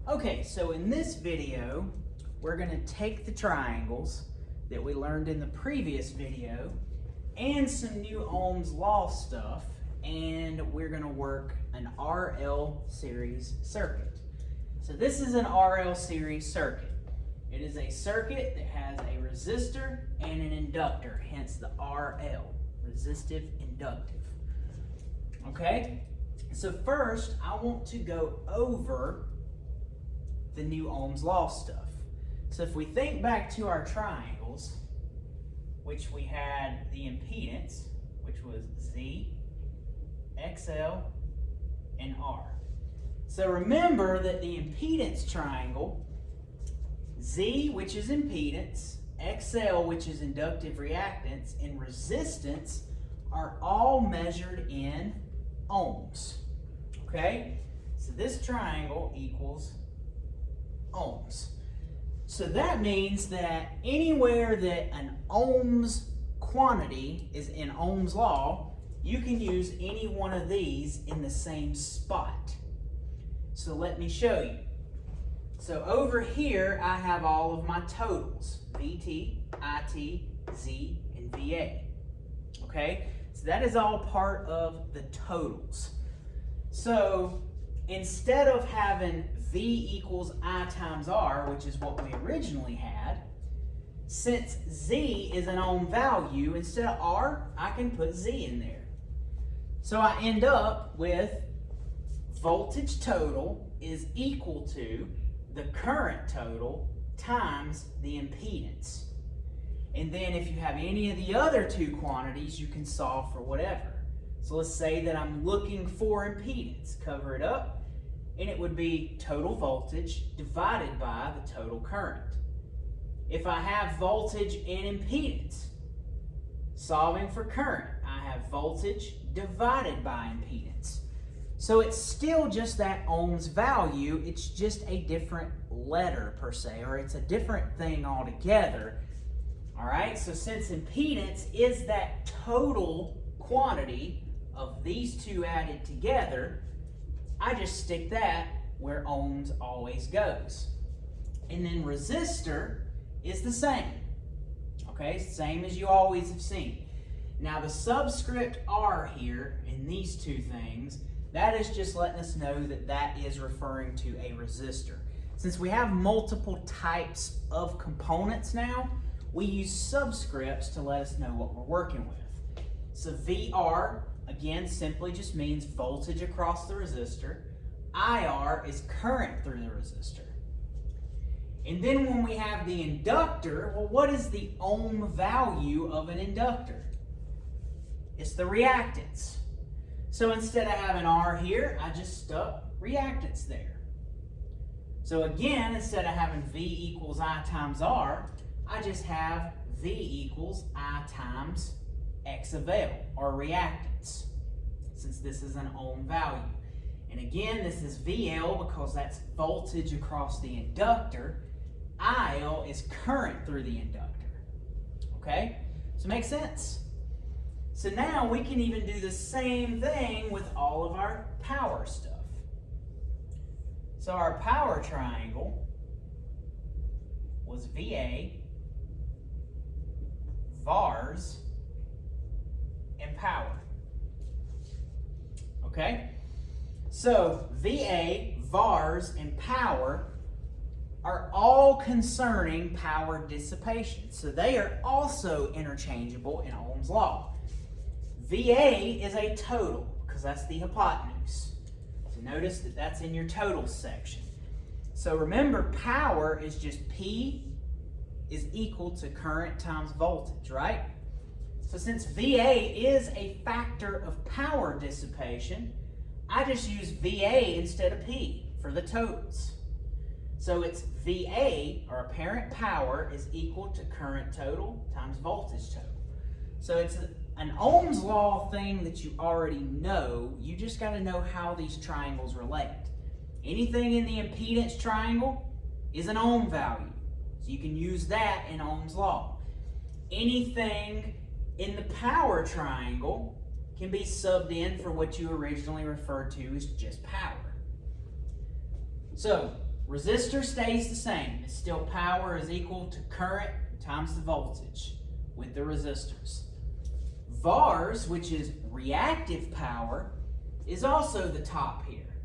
Okay, so in this video, we're going to take the triangles that we learned in the previous video and some new Ohm's law stuff, and we're going to work an RL series circuit. So this is an RL series circuit. It is a circuit that has a resistor and an inductor, hence the RL, resistive inductive. Okay, so first I want to go over the new Ohm's law stuff. So if we think back to our triangles, which we had the impedance, which was Z, XL, and R. So remember that the impedance triangle, Z, which is impedance, XL, which is inductive reactance, and resistance are all measured in ohms. Okay? So this triangle equals ohms. So that means that anywhere that an ohms quantity is in Ohm's law, you can use any one of these in the same spot. So let me show you. So over here I have all of my totals, VT, IT, Z, and VA. Okay? So that is all part of the totals. So instead of having V equals I times R, which is what we originally had, since Z is an ohm value, instead of R, I can put Z in there. So I end up with voltage total is equal to the current total times the impedance. And then if you have any of the other two quantities, you can solve for whatever. So let's say that I'm looking for impedance. Cover it up, and it would be total voltage divided by the total current. If I have voltage and impedance, solving for current, I have voltage divided by impedance. So it's still just that Ohm's value, it's just a different letter per se, or it's a different thing altogether. All right, so since impedance is that total quantity of these two added together, I just stick that where ohms always goes. And then resistor is the same. Okay, same as you always have seen. Now the subscript R here in these two things, that is just letting us know that that is referring to a resistor. Since we have multiple types of components now, we use subscripts to let us know what we're working with. So VR, again, simply just means voltage across the resistor. IR is current through the resistor. And then when we have the inductor, well, what is the ohm value of an inductor? It's the reactance. So instead of having R here, I just stuck reactance there. So again, instead of having V equals I times R, I just have V equals I times X of L, or reactance, since this is an ohm value. And again, this is VL because that's voltage across the inductor. IL is current through the inductor. Okay? So makes sense? So now we can even do the same thing with all of our power stuff. So our power triangle was VA, VARs, and power. Okay? So VA, VARs, and power are all concerning power dissipation. So they are also interchangeable in Ohm's law. VA is a total, because that's the hypotenuse. So notice that that's in your total section. So remember, power is just P is equal to current times voltage, right? So since VA is a factor of power dissipation, I just use VA instead of P for the totals. So it's VA, or apparent power, is equal to current total times voltage total. So it's an Ohm's law thing that you already know. You just got to know how these triangles relate. Anything in the impedance triangle is an ohm value. So you can use that in Ohm's law. Anything in the power triangle can be subbed in for what you originally referred to as just power. So Resistor stays the same. It's still power is equal to current times the voltage with the resistors. VARs, which is reactive power, is also the top here.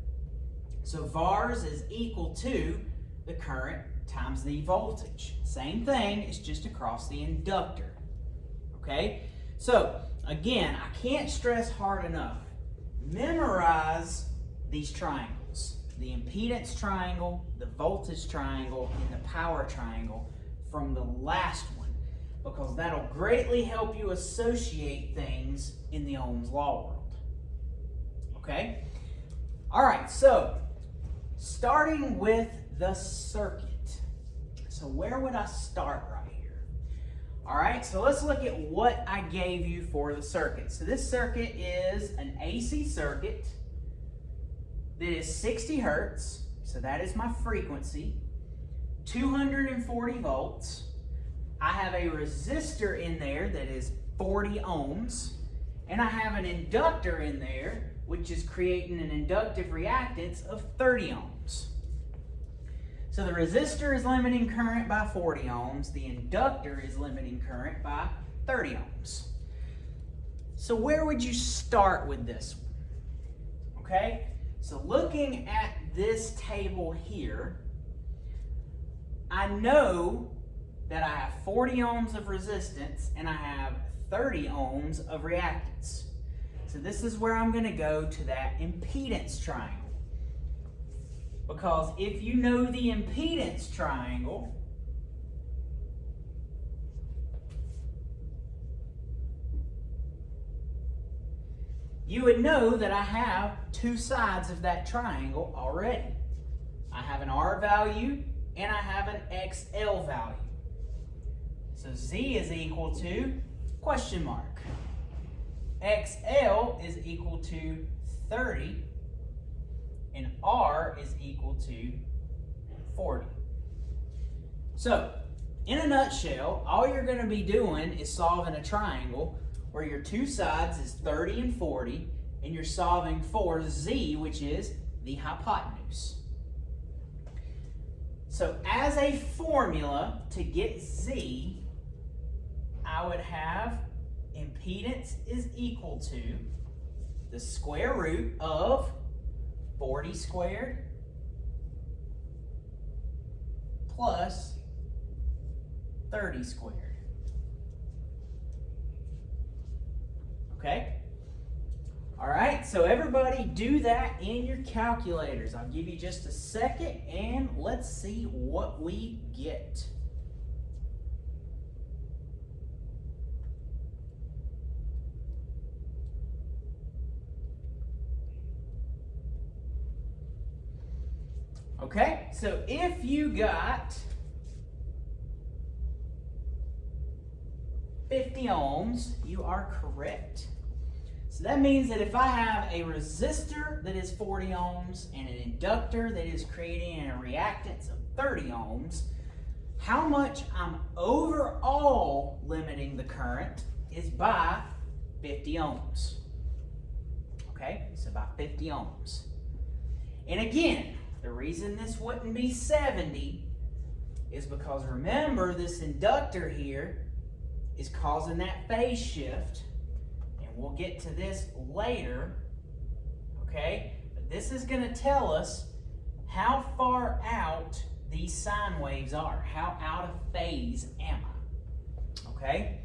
So VARs is equal to the current times the voltage. Same thing, it's just across the inductor. Okay? So, again, I can't stress hard enough. Memorize these triangles. The impedance triangle, the voltage triangle, and the power triangle from the last one, because that'll greatly help you associate things in the Ohm's law world. Okay? All right, so starting with the circuit. So where would I start right here? All right, so let's look at what I gave you for the circuit. So this circuit is an AC circuit that is 60 hertz, so that is my frequency, 240 volts. I have a resistor in there that is 40 ohms, and I have an inductor in there which is creating an inductive reactance of 30 ohms. So the resistor is limiting current by 40 ohms, the inductor is limiting current by 30 ohms. So where would you start with this one? Okay? So looking at this table here, I know that I have 40 ohms of resistance and I have 30 ohms of reactance. So this is where I'm going to go to that impedance triangle. Because if you know the impedance triangle, you would know that I have two sides of that triangle already. I have an R value and I have an XL value. So Z is equal to question mark. XL is equal to 30 and R is equal to 40. So, in a nutshell, all you're going to be doing is solving a triangle where your two sides is 30 and 40, and you're solving for Z, which is the hypotenuse. So as a formula to get Z, I would have impedance is equal to the square root of 40 squared plus 30 squared. Okay? All right, so everybody do that in your calculators. I'll give you just a second and let's see what we get. Okay, so if you got 50 ohms, you are correct. So that means that if I have a resistor that is 40 ohms and an inductor that is creating a reactance of 30 ohms, how much I'm overall limiting the current is by 50 ohms. Okay, so by 50 ohms. And again, the reason this wouldn't be 70 is because remember this inductor here is causing that phase shift. We'll get to this later, okay? But this is going to tell us how far out these sine waves are. How out of phase am I? Okay?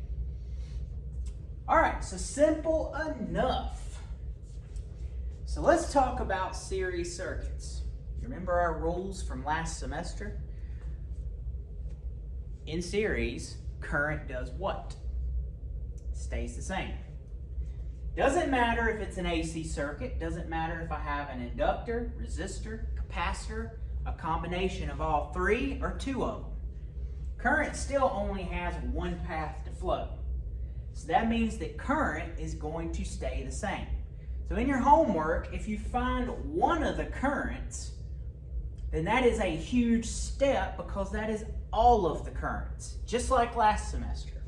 All right, so simple enough. So let's talk about series circuits. You remember our rules from last semester? In series, current does what? Stays the same. Doesn't matter if it's an AC circuit, doesn't matter if I have an inductor, resistor, capacitor, a combination of all three or two of them. Current still only has one path to flow. So that means that current is going to stay the same. So in your homework, if you find one of the currents, then that is a huge step because that is all of the currents, just like last semester.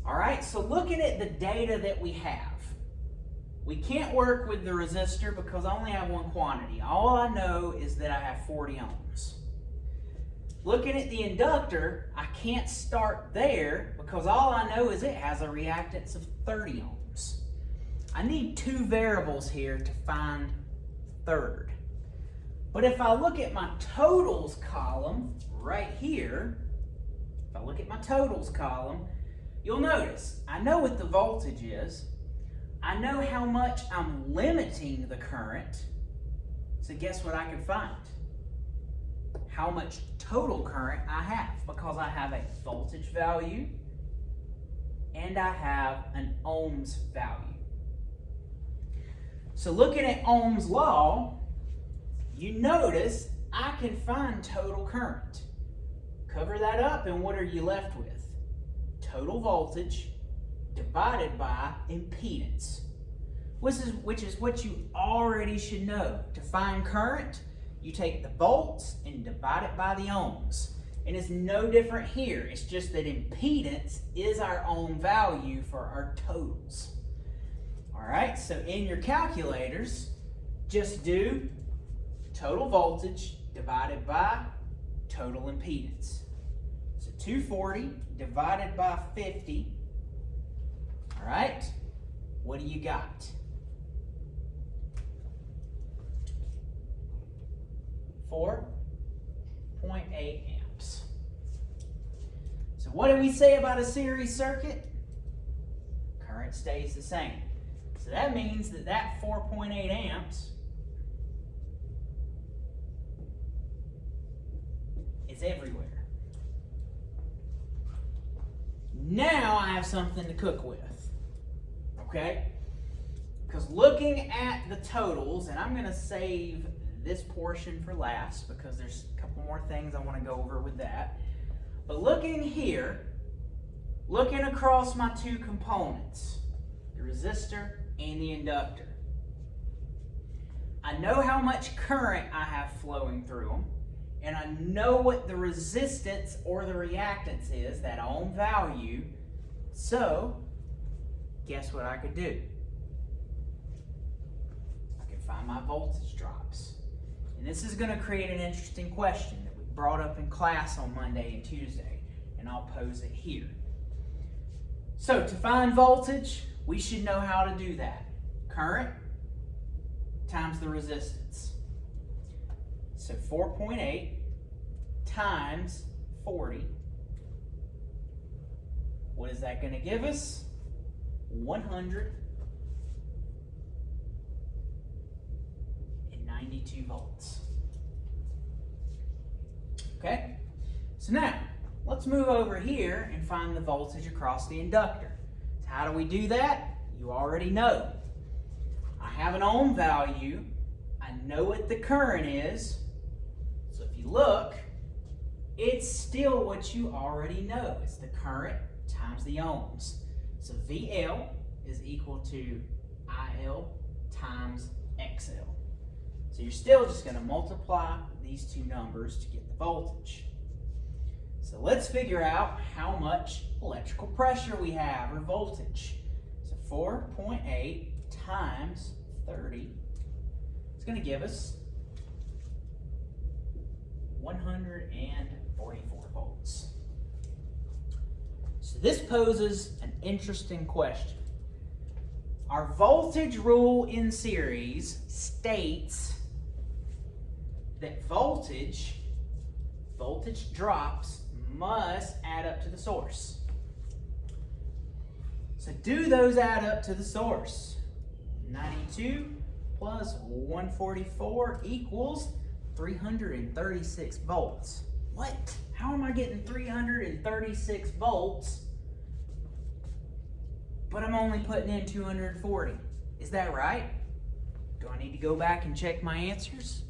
All right, so looking at the data that we have, We can't work with the resistor because I only have one quantity. All I know is that I have 40 ohms. Looking at the inductor, I can't start there because all I know is it has a reactance of 30 ohms. I need two variables here to find third. But if I look at my totals column right here, if I look at my totals column, you'll notice I know what the voltage is. I know how much I'm limiting the current. So guess what I can find? How much total current I have, because I have a voltage value and I have an ohms value. So looking at Ohm's law, you notice I can find total current. Cover that up and what are you left with? Total voltage divided by impedance, which is what you already should know. To find current, you take the volts and divide it by the ohms. And it's no different here. It's just that impedance is our ohm value for our totals. All right, so in your calculators, just do total voltage divided by total impedance. So 240 divided by 50. All right, what do you got? 4.8 amps. So what do we say about a series circuit? Current stays the same. So that means that 4.8 amps is everywhere. Now I have something to cook with, okay? Because looking at the totals, and I'm going to save this portion for last because there's a couple more things I want to go over with that. But looking here, looking across my two components, the resistor and the inductor, I know how much current I have flowing through them, and I know what the resistance or the reactance is, that ohm value. So, guess what I could do? I can find my voltage drops. And this is going to create an interesting question that we brought up in class on Monday and Tuesday, and I'll pose it here. So to find voltage, we should know how to do that. Current times the resistance. So 4.8 times 40. What is that going to give us? 192 volts. Okay? So now, let's move over here and find the voltage across the inductor. So how do we do that? You already know. I have an ohm value. I know what the current is. So if you look, it's still what you already know. It's the current times the ohms. So VL is equal to IL times XL. So you're still just going to multiply these two numbers to get the voltage. So let's figure out how much electrical pressure we have, or voltage. So 4.8 times 30 is going to give us 144 volts. So this poses an interesting question. Our voltage rule in series states that voltage drops must add up to the source. So do those add up to the source? 92 plus 144 equals 336 volts. What? How am I getting 336 volts, but I'm only putting in 240? Is that right? Do I need to go back and check my answers?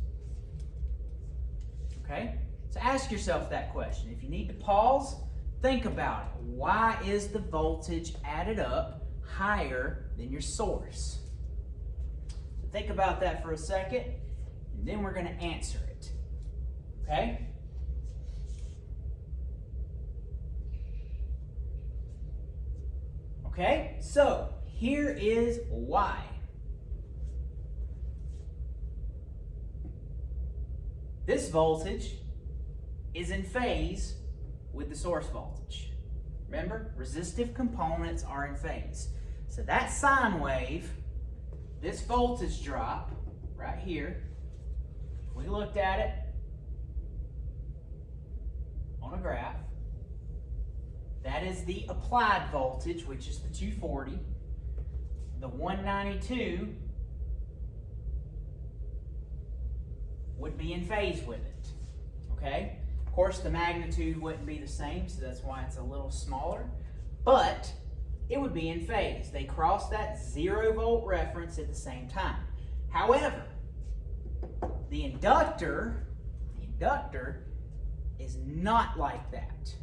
Okay, so ask yourself that question. If you need to pause, think about it. Why is the voltage added up higher than your source? So think about that for a second, and then we're going to answer it. Okay? Okay, so here is why. this voltage is in phase with the source voltage. Remember, resistive components are in phase. So that sine wave, this voltage drop right here, if we looked at it on a graph, that is the applied voltage, which is the 240. The 192 would be in phase with it, okay? Of course, the magnitude wouldn't be the same, so that's why it's a little smaller, but it would be in phase. They cross that 0 volt reference at the same time. However, the inductor is not like that.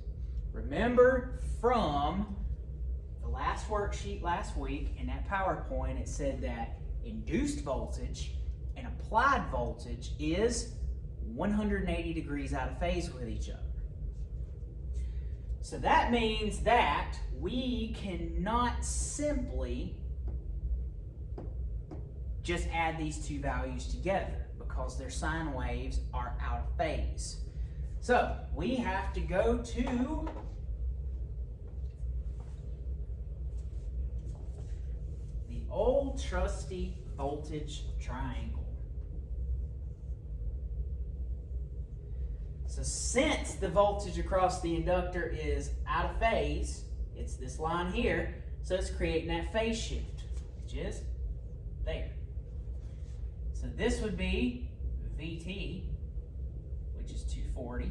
Remember from the last worksheet last week in that PowerPoint, it said that induced voltage and applied voltage is 180 degrees out of phase with each other. So that means that we cannot simply just add these two values together because their sine waves are out of phase. So we have to go to the old trusty voltage triangle. So since the voltage across the inductor is out of phase, it's this line here, so it's creating that phase shift, which is there. So this would be VT, which is 240.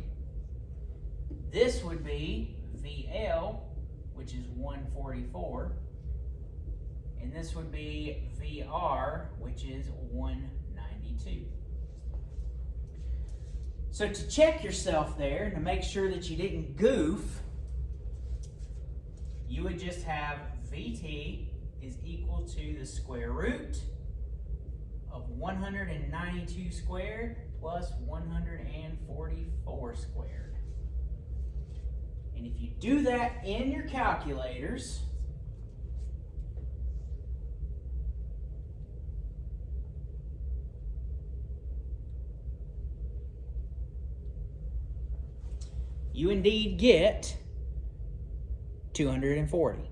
This would be VL, which is 144. And this would be VR, which is 192. So to check yourself there, and to make sure that you didn't goof, you would just have VT is equal to the square root of 192 squared plus 144 squared. And if you do that in your calculators, you indeed get 240.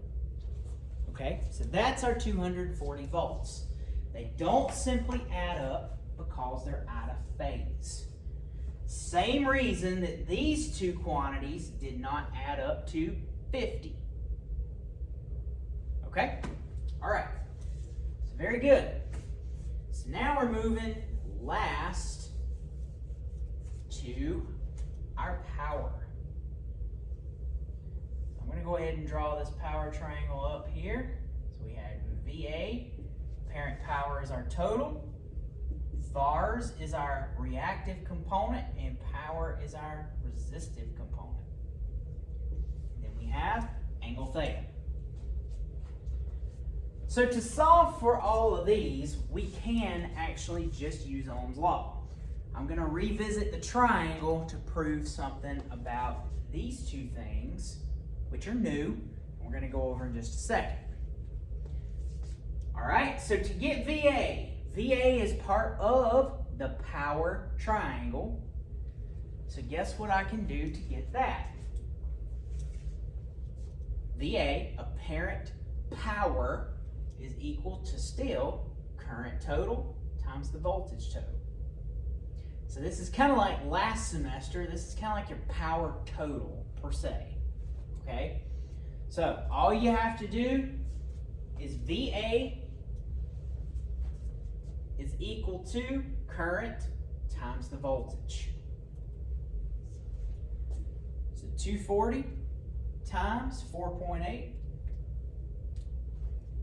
Okay, so that's our 240 volts. They don't simply add up because they're out of phase. Same reason that these two quantities did not add up to 50. Okay? All right. So very good. So now we're moving last to our power. I'm going to go ahead and draw this power triangle up here. So we had VA, parent power is our total. VARS is our reactive component, and power is our resistive component. And then we have angle theta. So to solve for all of these, we can actually just use Ohm's law. I'm going to revisit the triangle to prove something about these two things, which are new. We're going to go over in just a second. All right, so to get VA, VA is part of the power triangle. So guess what I can do to get that? VA, apparent power, is equal to still current total times the voltage total. So this is kind of like last semester. This is kind of like your power total per se. Okay? So all you have to do is VA is equal to current times the voltage. So 240 times 4.8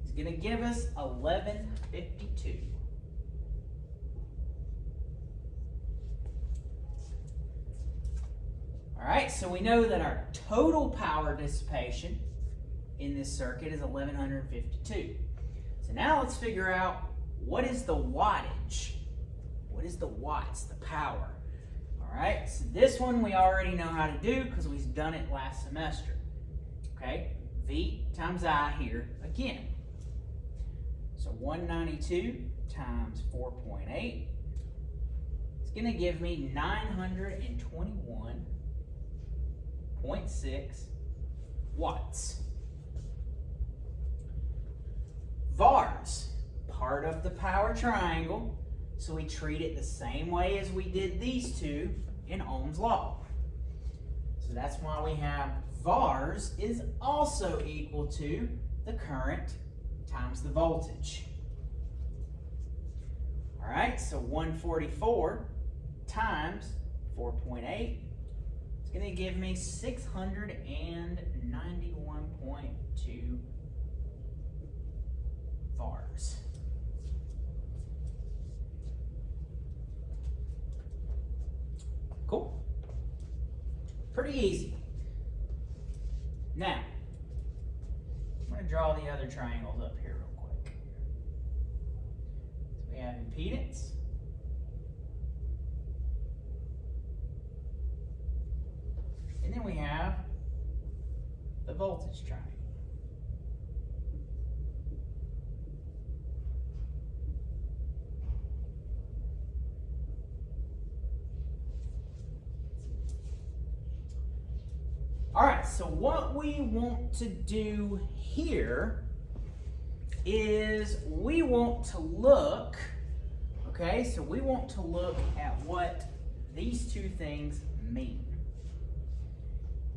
is going to give us 1152. All right, so we know that our total power dissipation in this circuit is 1152. So now let's figure out what is the wattage. What is the watts, the power? All right, so this one we already know how to do because we've done it last semester. Okay, V times I here again. So 192 times 4.8 is going to give me 921.6 watts. VARs, part of the power triangle, so we treat it the same way as we did these two in Ohm's law. So that's why we have VARs is also equal to the current times the voltage. All right, so 144 times 4.8 is going to give me 691.2 VARs. Cool. Pretty easy. Now, I'm going to draw the other triangles up here real quick. So we have impedance. And then we have the voltage triangle. All right, so what we want to do here is we want to look, okay, so we want to look at what these two things mean.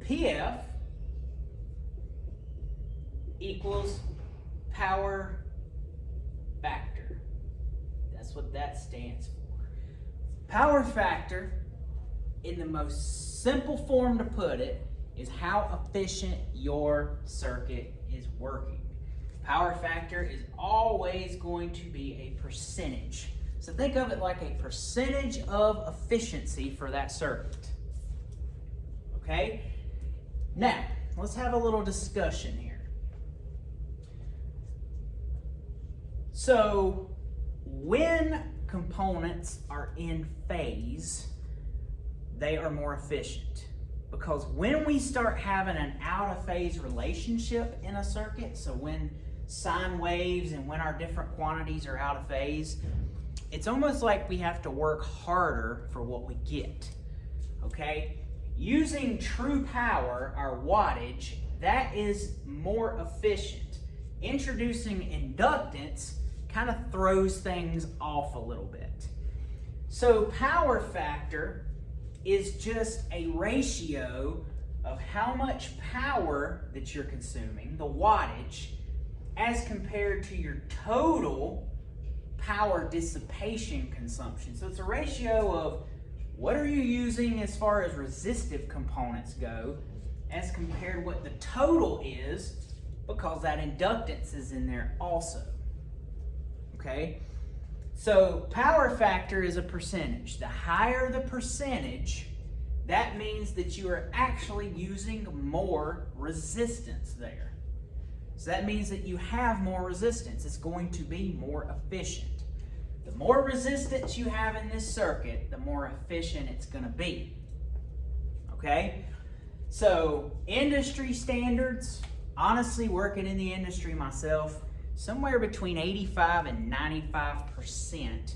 PF equals power factor. That's what that stands for. Power factor, in the most simple form to put it, is how efficient your circuit is working. Power factor is always going to be a percentage. So think of it like a percentage of efficiency for that circuit. Okay? Now, let's have a little discussion here. So, when components are in phase, they are more efficient. Because when we start having an out-of-phase relationship in a circuit, so when sine waves and when our different quantities are out of phase, it's almost like we have to work harder for what we get, okay? Using true power, our wattage, that is more efficient. Introducing inductance kind of throws things off a little bit. So power factor is just a ratio of how much power that you're consuming, the wattage, as compared to your total power dissipation consumption. So it's a ratio of what are you using as far as resistive components go as compared to what the total is, because that inductance is in there also. Okay? So power factor is a percentage. The higher the percentage, that means that you are actually using more resistance there. So that means that you have more resistance. It's going to be more efficient. The more resistance you have in this circuit, the more efficient it's going to be. Okay? So industry standards, honestly working in the industry myself, somewhere between 85 and 95%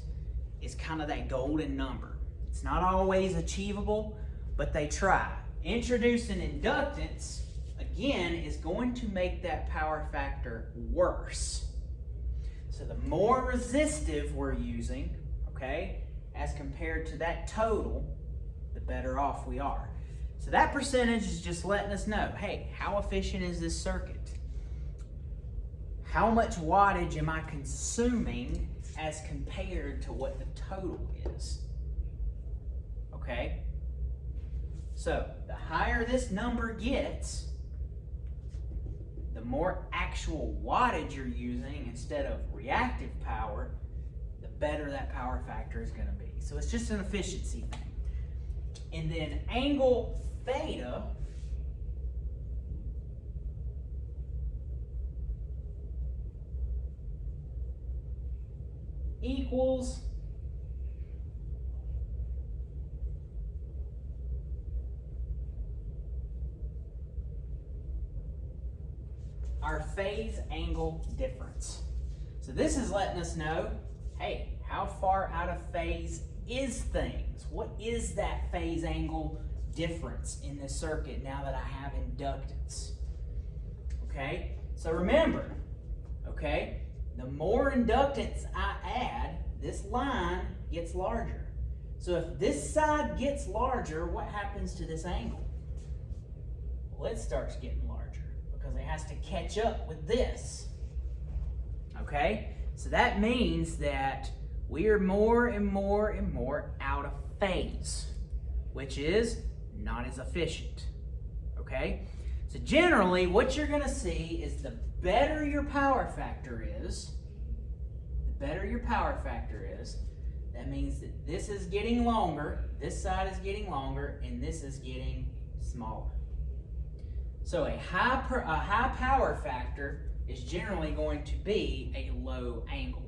is kind of that golden number. It's not always achievable, but they try. Introducing inductance, again, is going to make that power factor worse. So the more resistive we're using, okay, as compared to that total, the better off we are. So that percentage is just letting us know, hey, how efficient is this circuit? How much wattage am I consuming as compared to what the total is? Okay? So, the higher this number gets, the more actual wattage you're using instead of reactive power, the better that power factor is going to be. So, it's just an efficiency thing. And then angle theta equals our phase angle difference. So this is letting us know, hey, how far out of phase is things? What is that phase angle difference in this circuit now that I have inductance? Okay, so remember, okay, the more inductance I add, this line gets larger. So if this side gets larger, what happens to this angle? Well, it starts getting larger because it has to catch up with this. Okay, so that means that we are more and more and more out of phase, which is not as efficient. Okay, so generally what you're going to see is the better your power factor is, that means that this is getting longer, this side is getting longer, and this is getting smaller. So a high power factor is generally going to be a low angle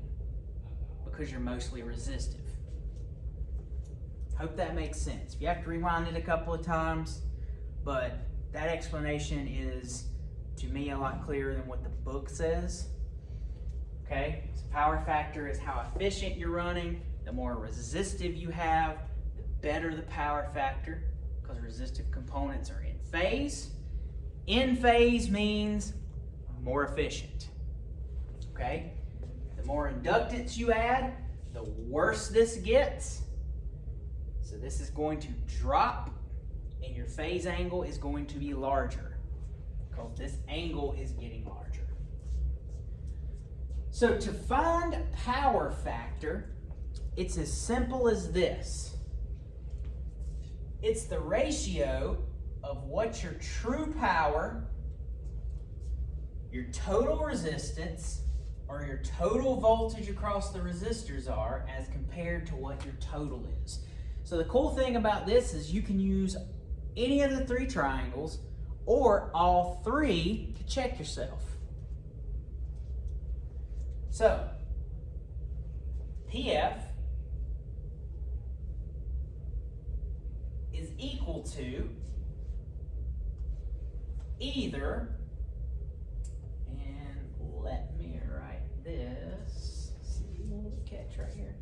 because you're mostly resistive. Hope that makes sense. If you have to rewind it a couple of times, but that explanation is, to me, a lot clearer than what the book says. Okay, so power factor is how efficient you're running. The more resistive you have, the better the power factor, because resistive components are in phase. In phase means more efficient. Okay, the more inductance you add, the worse this gets. So this is going to drop, and your phase angle is going to be larger because this angle is getting larger. So to find power factor, it's as simple as this. It's the ratio of what your true power, your total resistance, or your total voltage across the resistors are as compared to what your total is. So the cool thing about this is you can use any of the three triangles or all three to check yourself. So, PF is equal to either, and let me write this, see a little catch right here,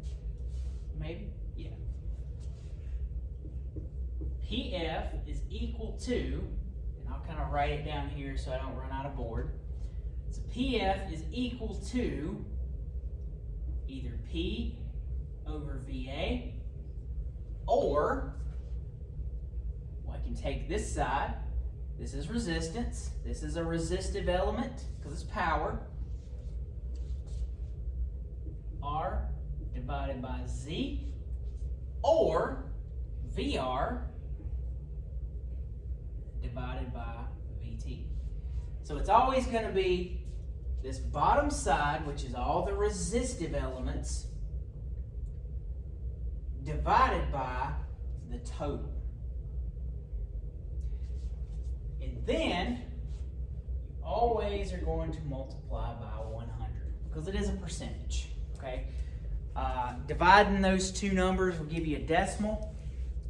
maybe, yeah. PF is equal to, and I'll kind of write it down here so I don't run out of board. So PF is equal to either P over VA, or, well, I can take this side. This is resistance. This is a resistive element because it's power. R divided by Z, or VR divided by VT. So it's always going to be this bottom side, which is all the resistive elements, divided by the total. And then you always are going to multiply by 100 because it is a percentage. Okay, dividing those two numbers will give you a decimal.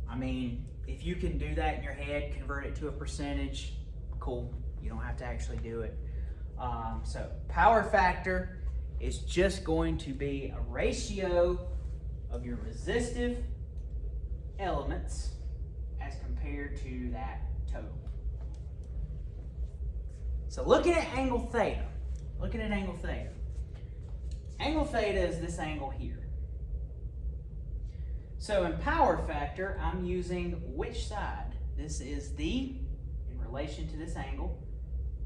I mean, if you can do that in your head, convert it to a percentage, cool. You don't have to actually do it. So power factor is just going to be a ratio of your resistive elements as compared to that total. So looking at angle theta, angle theta is this angle here. So in power factor, I'm using which side? This is the, in relation to this angle,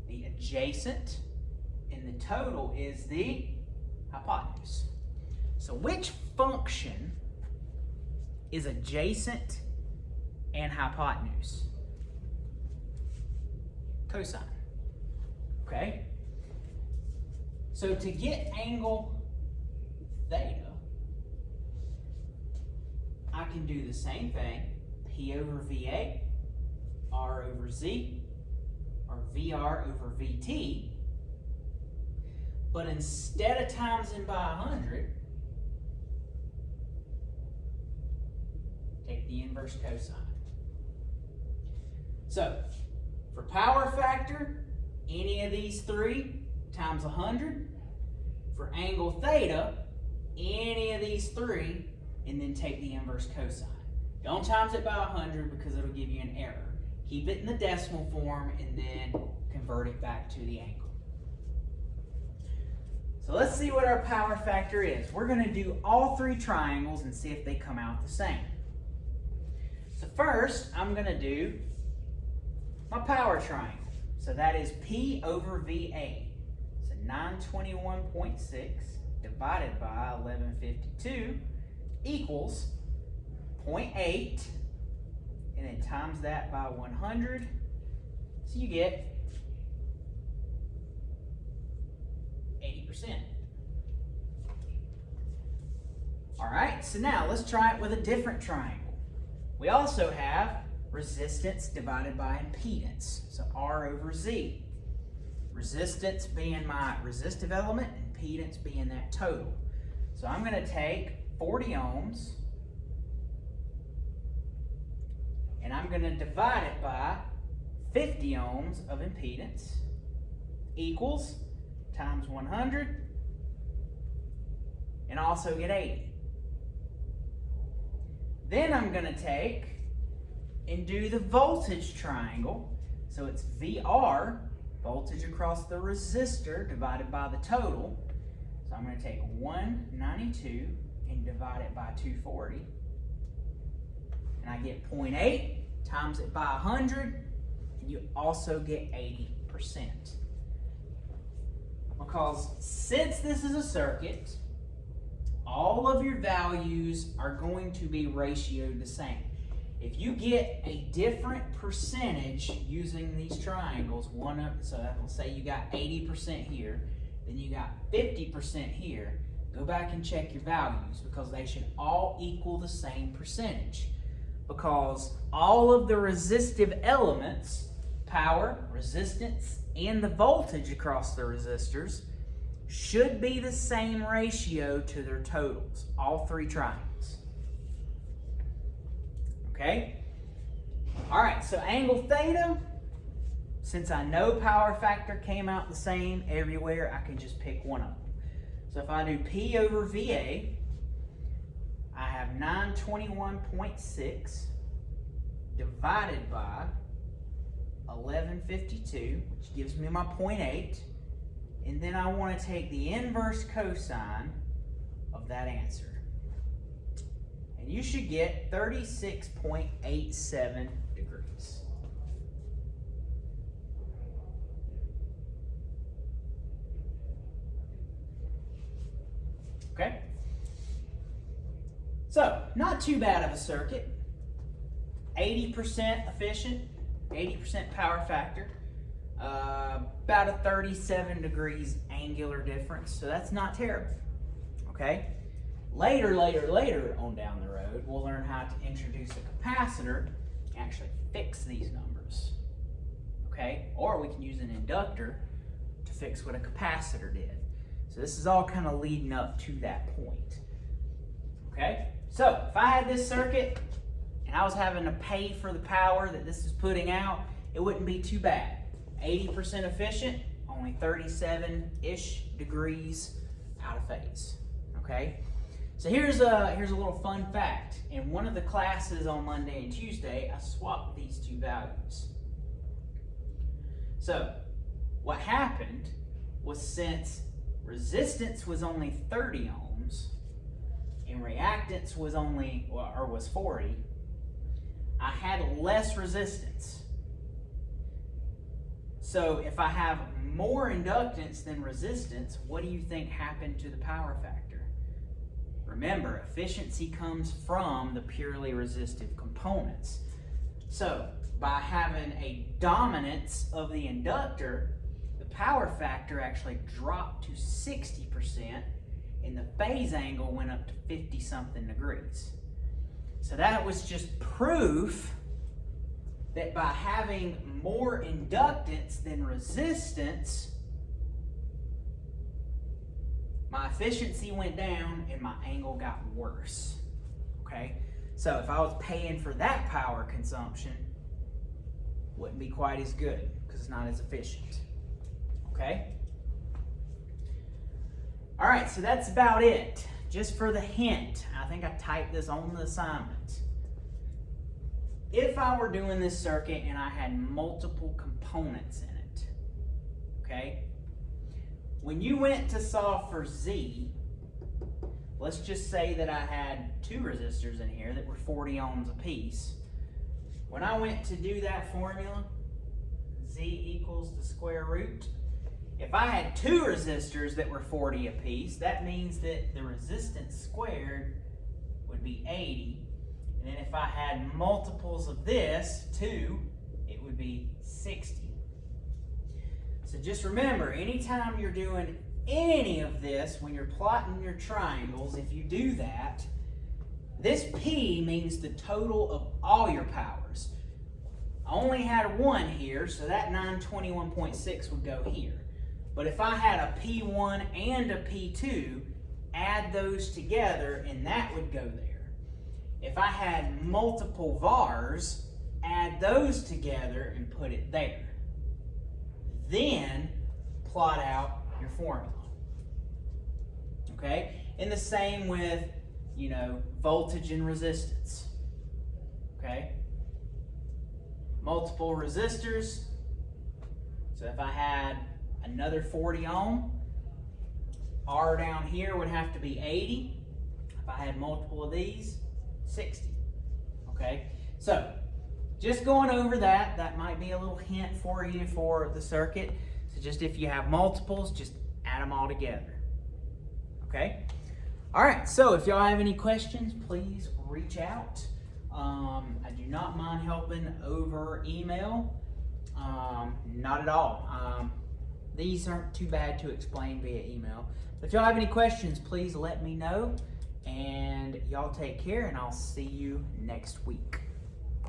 the adjacent, and the total is the hypotenuse. So which function is adjacent and hypotenuse? Cosine. Okay? So to get angle theta, I can do the same thing, P over VA, R over Z, or VR over VT, but instead of timesing by 100, take the inverse cosine. So, for power factor, any of these three times 100. For angle theta, any of these three and then take the inverse cosine. Don't times it by 100 because it'll give you an error. Keep it in the decimal form and then convert it back to the angle. So let's see what our power factor is. We're going to do all three triangles and see if they come out the same. So first, I'm going to do my power triangle. So that is P over VA. So 921.6 divided by 1152 equals 0.8, and then times that by 100, so you get 80%. All right, so now let's try it with a different triangle. We also have resistance divided by impedance, so R over Z. Resistance being my resistive element, impedance being that total. So I'm going to take 40 ohms, and I'm going to divide it by 50 ohms of impedance equals times 100, and also get 80. Then I'm going to take and do the voltage triangle. So it's VR, voltage across the resistor, divided by the total. So I'm going to take 192 and divide it by 240. And I get 0.8, times it by 100, and you also get 80%. Because since this is a circuit, all of your values are going to be ratioed the same. If you get a different percentage using these triangles, so that will say you got 80% here, then you got 50% here, go back and check your values because they should all equal the same percentage. Because all of the resistive elements, power, resistance, and the voltage across the resistors should be the same ratio to their totals, all three triangles. Okay? All right, so angle theta, since I know power factor came out the same everywhere, I can just pick one of them. So if I do P over VA, I have 921.6 divided by 1152, which gives me my 0.8, and then I want to take the inverse cosine of that answer. And you should get 36.87 degrees. Okay? So, not too bad of a circuit. 80% efficient, 80% power factor, about a 37 degrees angular difference, so that's not terrible. Okay? Later on down the road, we'll learn how to introduce a capacitor and actually fix these numbers. Okay? Or we can use an inductor to fix what a capacitor did. So this is all kind of leading up to that point. Okay? So if I had this circuit and I was having to pay for the power that this is putting out, it wouldn't be too bad. 80% efficient, only 37-ish degrees out of phase. Okay? So here's a little fun fact. In one of the classes on Monday and Tuesday, I swapped these two values. So what happened was, since resistance was only 30 ohms and reactance was was 40, I had less resistance. So if I have more inductance than resistance, what do you think happened to the power factor? Remember, efficiency comes from the purely resistive components. So by having a dominance of the inductor, the power factor actually dropped to 60%, and the phase angle went up to 50-something degrees. So that was just proof that by having more inductance than resistance, my efficiency went down and my angle got worse. Okay? So if I was paying for that power consumption, it wouldn't be quite as good because it's not as efficient. Okay? All right, so that's about it. just for the hint, I think I typed this on the assignment. If I were doing this circuit and I had multiple components in it, okay? When you went to solve for Z, let's just say that I had 2 resistors in here that were 40 ohms apiece. When I went to do that formula, Z equals the square root. If I had 2 resistors that were 40 apiece, that means that the resistance squared would be 80. And then if I had multiples of this, 2, it would be 60. So just remember, anytime you're doing any of this, when you're plotting your triangles, if you do that, this P means the total of all your powers. I only had 1 here, so that 921.6 would go here. But if I had a P1 and a P2, add those together and that would go there. If I had multiple VARs, add those together and put it there. Then plot out your formula. Okay? And the same with, voltage and resistance. Okay? Multiple resistors. So if I had another 40 ohm, R down here would have to be 80. If I had multiple of these, 60. Okay? So, just going over that might be a little hint for you for the circuit. So just if you have multiples, just add them all together. Okay? All right, so if y'all have any questions, please reach out. I do not mind helping over email. Not at all. These aren't too bad to explain via email. But if y'all have any questions, please let me know. And y'all take care, and I'll see you next week.